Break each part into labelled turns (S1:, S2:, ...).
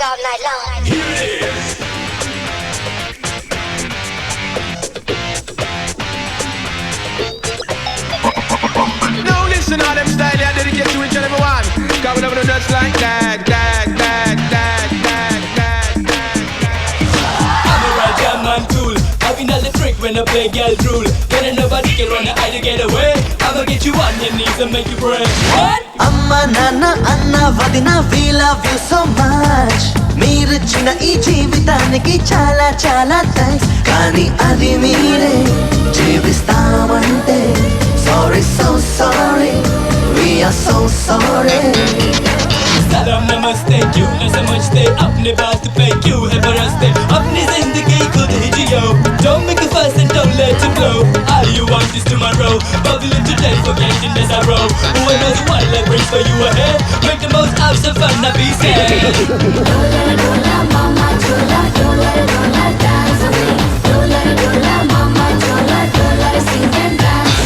S1: all night long.
S2: Now listen all them style, I dedicate to each and every one. Cause we never do just like that,
S3: I'm a Raja man cool. I've been all the trick when I play girl rule. Then nobody can run the eye to get away. I'ma get you on your knees and make you pray. What?
S4: Amma nana anna vadina we love you so much. మీరిచ్చిన ఈ జీవితానికి చాలా చాలా thanks. కానీ అది మీరే జీవిస్తామంటే sorry so sorry we are so sorry.
S3: Salam namaste you na samajhte apne baat pe kyun hai baraste apni zindagi khud hi jiyo. Don't make a fuss and don't let it blow. All you want is tomorrow, but we live today forgetting there's a row. Who knows what life brings for you ahead. Make the most out of fun, not be sad.
S5: Dola dola mama chola dola dola dance away. Dola dola mama chola dola sing and dance.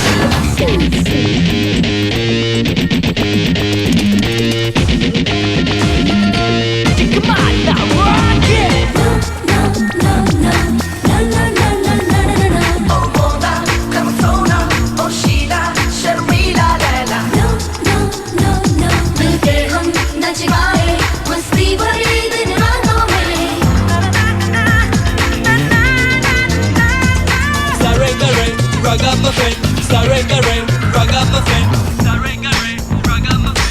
S3: Come on now, rock it.
S5: No no no no no no no no no no.
S4: Oh Mona, Amazona, oh Sheila, Sharmila, Laila.
S5: No no no no. मिलके हम नच पाए मस्ती भरी दिन रातों में.
S3: Sarengare, ragamuffin. Sarengare, ragamuffin. Sarengare, ragamuffin.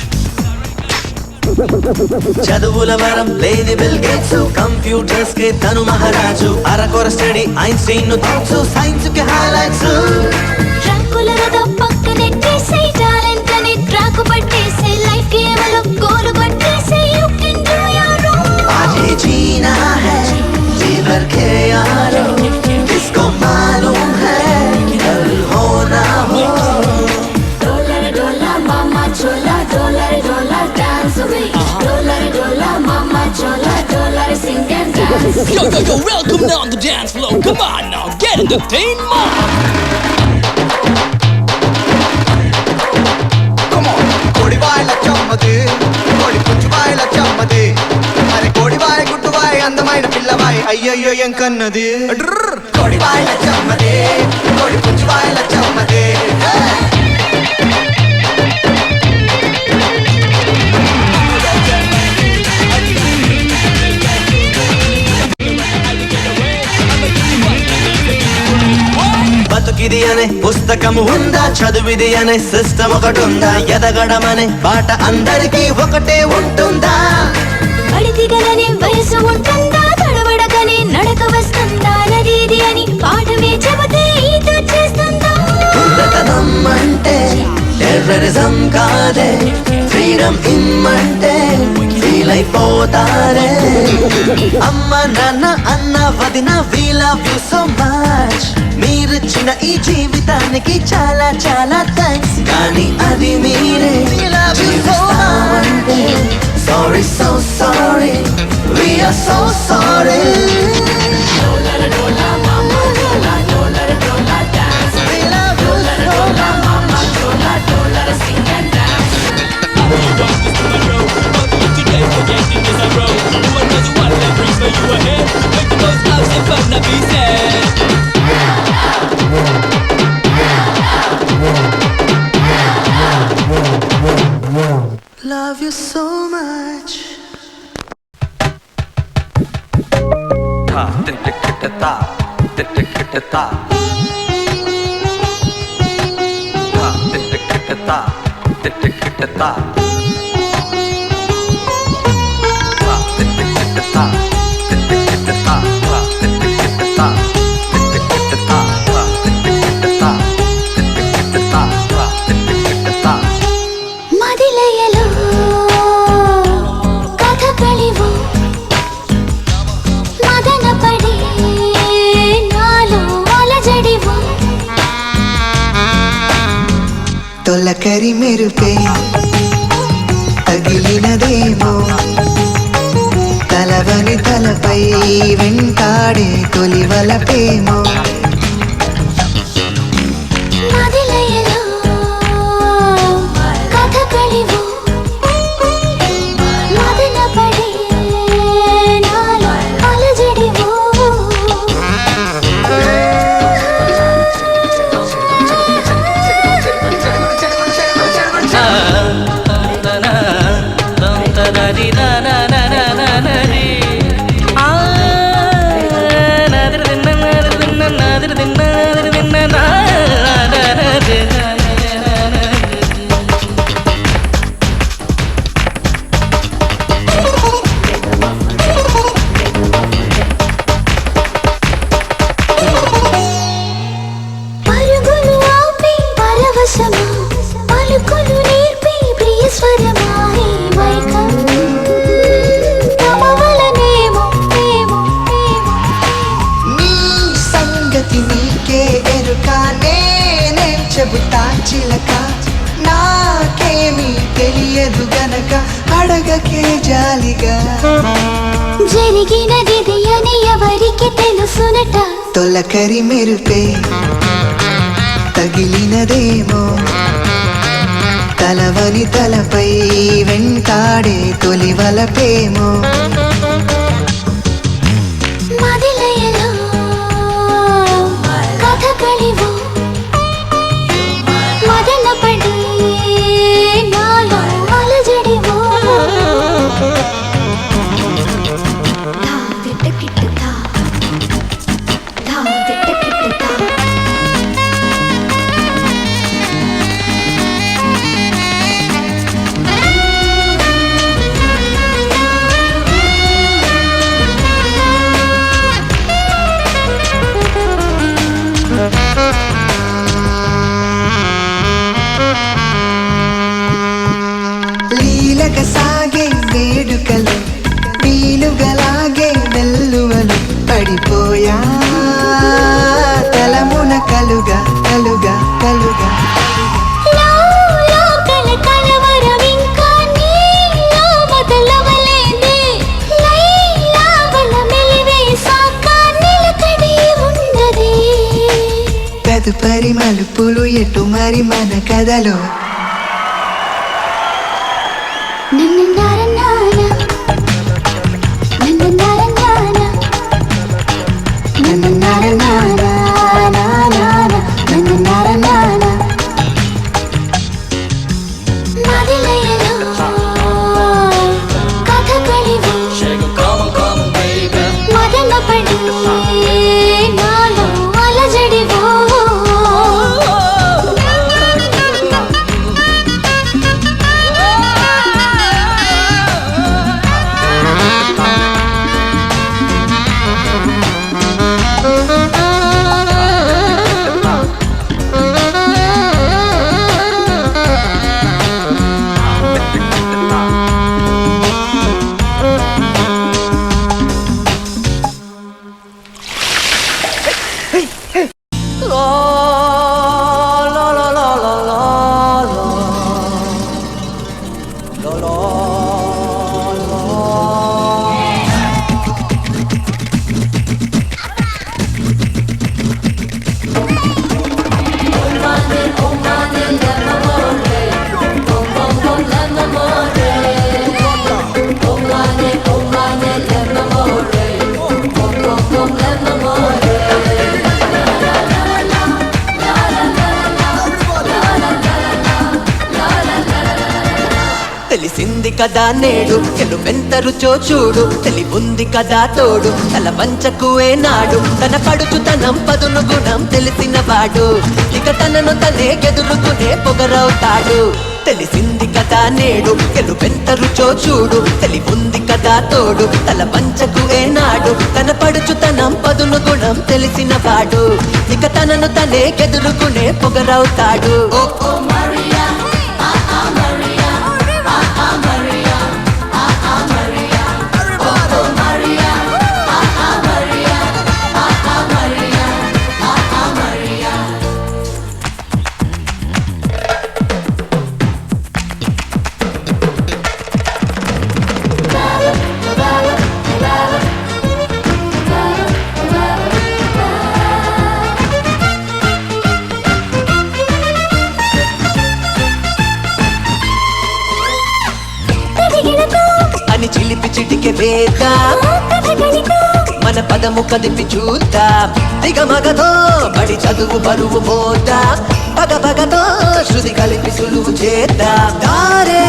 S4: చదువుల వరం లేని బిల్ గేట్స్ కంప్యూటర్స్ కే తను మహారాజు అరకొర స్టడీ ఐన్స్టీన్ ను థాట్స్ సైన్స్ కి హైలైట్స్
S5: ట్రాకుల రథం పక్కనెట్టేసే టాలెంట్ అని ట్రాక్ పట్టేసే లైఫ్ గేమ్లో గోల్ కొట్టేసే you can do your own.
S4: आज ये जीना है जी भर के यारो किसको मालूम है कल हो ना हो.
S5: Dollar dollar mama chola dollar dollar dance away. Dollar dollar mama chola dollar sing and dance.
S3: Yo, yo, yo, welcome down the dance floor. Come on now, get in the thing, mom.
S6: కోడివాయల చమ్మది కోడి పుంచువాయల చమ్మది అరే కోడివాయ గుడ్డువాయ అందమైన పిల్లవాయ అయ్యయ్యో ఏం కన్నది కోడివాయల చమ్మది కోడి పుంచువాయల చమ్మది
S4: బతుకిది అనే పుస్తకం ఉందా చదువిది అనే సిస్టమ్ ఒకటి ఉందా ఎదగడం అనే బాట అందరికీ ఒకటే ఉంటుందా.
S5: అడిదిగలనే వయసు ఉంటుందా తడబడకనే నడక వస్తుందా నది ఇది అని పాఠమే చెబితే ఈత చేస్తుందా.
S4: ఉండతనం అంటే టెర్రరిజం కాదే ఫ్రీడమ్ ఇమ్మంటే ఫీల్ అయిపోతారే. అమ్మ నాన్న అన్న వదిన we love you so much. మీరిచ్చిన ఈ జీవితానికి చాలా చాలా థ్యాంక్స్. కానీ అది మీరే జీవిస్తామంటే sorry so sorry we are so sorry.
S3: Today forgetting there's a row. Who knows what life brings for you ahead. Make the most out of fun, not be sad.
S4: Love you so much.
S6: ta tik tik tik ta tik tik tik ta ta tik tik tik ta tik tik tik ta
S5: మదిలయలో కథకళివు మదన పడి నాలో అలజడివు.
S4: తొలకరి మెరుపే తగిలినదేమో తలవని తలపై వెంటాడే తొలివలపేమో.
S5: మదిలయలో కథకళివు మదన పడి
S4: చిలక నాకేమీ తెలియదు గనక అడగకే జాలిగా
S5: జరిగినది అని ఎవరికి తెలుసునట
S4: తొలకరి మెరుపే తగిలినదేమో తలవని తలపై వెంటాడే తొలివలపేమో
S5: మదిలయలో కథకళివు మదనపడి నాలో అలజడివు ధా దిట్టకిట్ట ధా ధా దిట్టకిట్ట ధా
S4: లీలక సాగే వేడుకలు వీలుగలాగే వెల్లువలు పడిపోయా తలమున కలుగా కలుగా కలుగా
S5: లోకల కలవరం ఇంకా నీలో మొదలవలేదే లైలావల మెలివేశాక నిలకడే ఉన్నది
S4: తదుపరి మలుపులు ఎటు మరి మన కథలో
S5: నన్ను నారనానా నన్ను నారనానా నన్ను నారనానా నన్ను నారనానా మదిలయలో కథకళివు మదనపడి నాలో అలజడివు
S4: తెలిసింది కదా నేడు ఎంత రుచో చూడు తెలివుంది కదా తోడు తల వంచకు ఏనాడు తన పడుచుతనం పదును గుణం తెలిసిన వాడు ఇక తనను తనే ఎదురుకునే పొగరవుతాడు తెలిసింది కదా నేడు ఎంత రుచో చూడు తెలివుంది కదా తోడు తల వంచకు ఏనాడు తన పడుచుతనం పదును గుణం తెలిసిన వాడు ఇక తనను తనే ఎదురుకునే పొగరవుతాడు ఓ ఓ మరియా అని చిలిపి చిటికె వేద్దాం మన పదము కదిపి చూద్దాం దిగమగతో బడి చదువు బరువు మోద్దాం పగపగతో శృతి కలిపి సులువు చేద్దాం దారే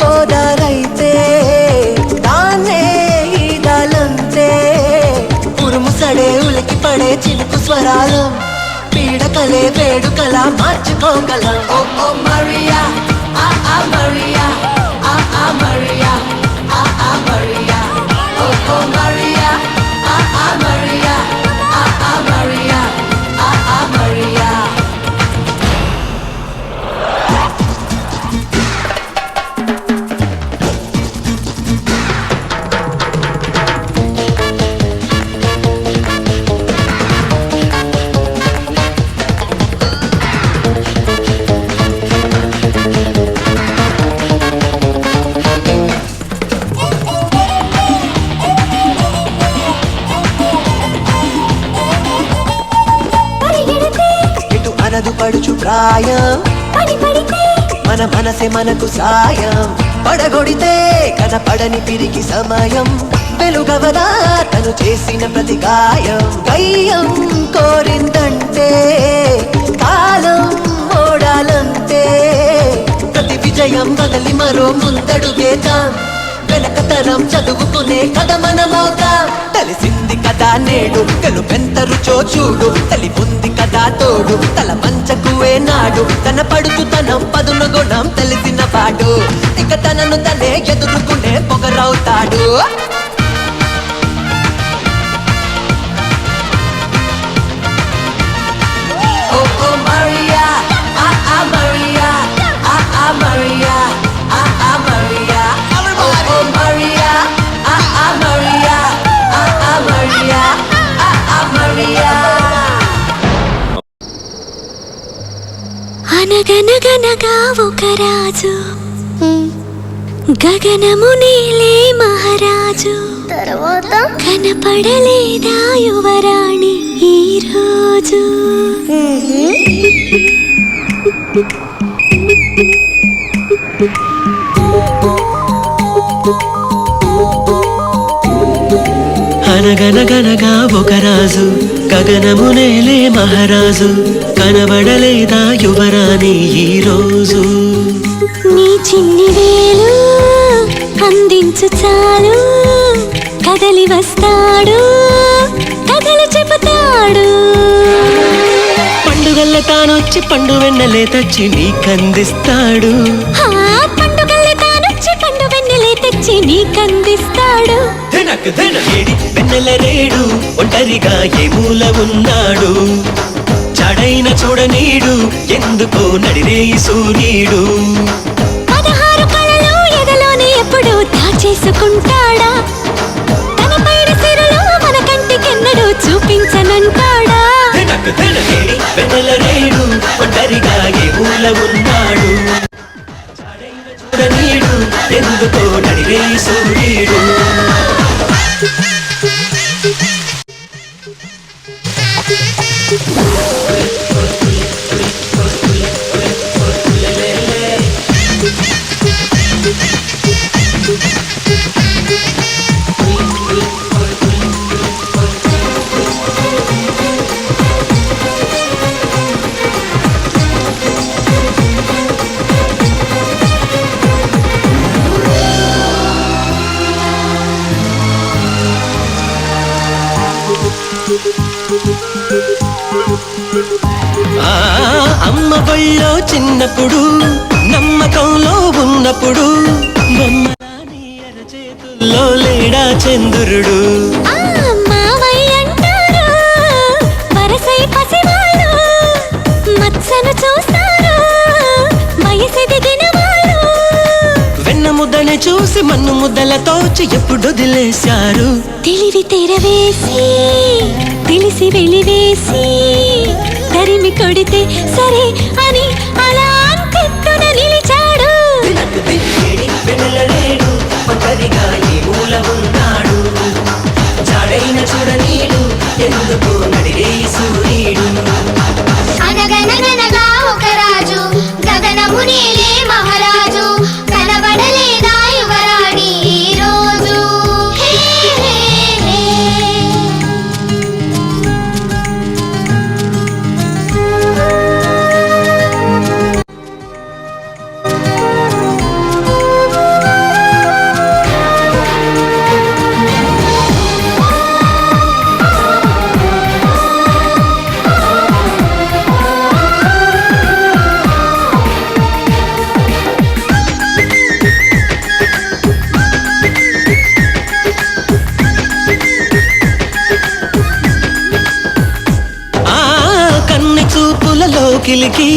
S4: గోదారైతే దాన్నే ఈదాలంతే ఉరుముసడే ఉలికి పడే చిలుకు స్వరాలం పీడకలే వేడుకల మార్చుకోగలం ఓ ఓ మరియా ఆ మరియా ఆ మరియా ఆ మరియా ఓ ఓ మరియా ఆ మరియా ఆ మరియా ఆ మరియా ప్రాయం మన మనసే మనకు సాయం పడగొడితే కనపడని తిరిగి సమయం వెలుగవదా తను చేసిన ప్రతి గాయం గయ్యం కోరిందంటే కాలం ఓడాలంటే ప్రతి విజయం వదలి మరో ముందడుగేద్దాం వెనకతరం చదువుకునే కథ మనమవుతాం తెలిసింది కదా నేడు గెలుపెంత రుచో చూడు తలి ఉంది కదా తోడు తల మంచకువే నాడు తన పడుతుతనం పదుల గుణం తెలిసిన వాడు ఇక తనను తనే ఎదుర్కొనే పొగరవుతాడు ఓ ఓ మరియా ఆ ఆ మరియా ఆ ఆ మరియా ఆ ఆ మరియా ఓ ఓ మరియా ఆ ఆ మరియా ఆ ఆ మరియా ఆ ఆ మరియా
S5: అనగనగనగా ఒక రాజు గగనము నీలే మహారాజు తర్వాత కనపడలేదా యువరాణి ఈ రోజు
S4: అనగనగనగా ఒక రాజు గగనము నేలే మహారాజు కనబడలేదా యువరాణి ఈ రోజు
S5: నీ చిన్ని వేలు అందించు చాలు కదలి వస్తాడు కథలు చెబుతాడు
S4: పండుగల్ల తానొచ్చి పండు వెన్నెలే తెచ్చి నీకందిస్తాడు
S5: పండుగల్ల తానొచ్చి పండు వెన్నెలే తెచ్చి నీకందిస్తాడు
S4: వెన్నెల రేడు ఒంటరిగా ఏ మూల ఉన్నాడు చాడైన చూడనీడు ఎందుకో నడిరేయి సూర్యుడు
S5: 16 కళలు ఎదలోనే ఎప్పుడు దాచేసుకుంటాడా తన పైడి సిరులు మన కంటికెన్నడూ చూపించనంటాడా
S4: వెన్నెల రేడు ఒంటరిగా ఏ మూల ఉన్నాడు చాడైన చూడనీడు ఎందుకో నడిరేయి సూర్యుడు అమ్మ బళ్ళో చిన్నప్పుడు నమ్మకంలో ఉన్నప్పుడు బొమ్మలాని అరచేతుల్లో లేడా చంద్రుడు
S5: మత్సను చూస్తారు వయసెదిగిన వాళ్ళు
S4: వెన్న ముద్దని చూసి మన్ను ముద్దలతోచి ఎప్పుడు వదిలేశారు
S5: తెలివి తెరవేసి తెలిసి వెలివేసి తరిమి కొడితే సరే అని అలా అంతెత్తున నిలిచాడు
S4: వెన్నెలలేడు ఒంటరిగా ఏ మూల ఉన్నాడు చాడైన చూడనీడు ఎందుకు నడిరేయి సూర్యుడు
S5: అనగనగనగా ఒక రాజు గగనము నీలే మహారాజు కనబడలేదా యువరాణి ఈ రోజు
S4: లోకిలికి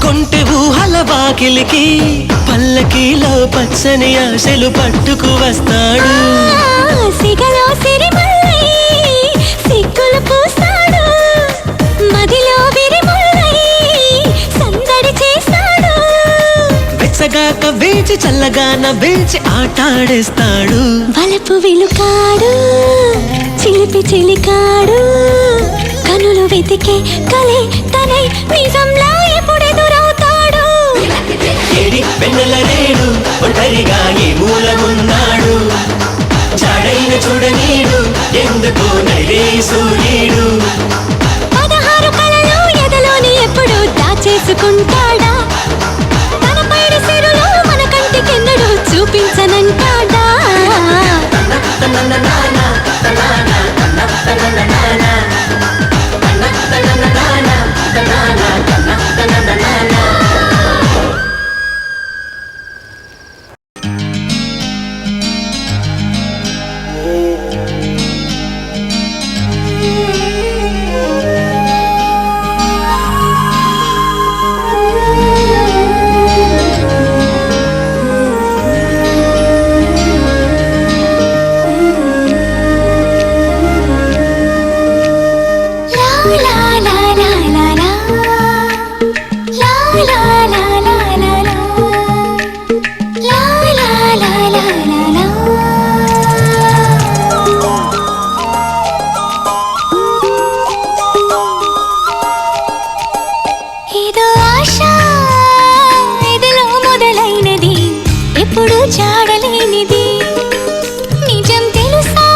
S4: కొంటె ఊహల వాకిలికి పల్లకీలో పచ్చని ఆశలు పట్టుకు వస్తాడు
S5: సిగలో సిరిమల్లై సిగ్గులు పూస్తాడు మదిలో విరిముల్లై సందడి చేస్తాడు
S4: వెచ్చగాక వేచి చల్లగా నవ్వించి ఆటాడేస్తాడు
S5: వలపు విలుకాడు చిలిపి చిలికాడు కనులు వెతికే కలే తనై నిజంలా ఎప్పుడెదు
S3: వెన్నెల రేడు ఒంటరిగా ఈ మూలమున్నాడు చాడైన చూడనీడు ఎందుకు నైరే సూర్యుడు
S5: 16 కళలు ఎదలోని ఎప్పుడు దాచేసుకుంటాడా తన పైడి సిరులు మన కంటికెన్నడూ చూపించనంటాడా ఎప్పుడు చాడలేనిది నిజం తెలుసా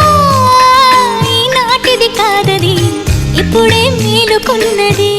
S5: ఈనాటిది కాదది ఇప్పుడే మేలుకున్నది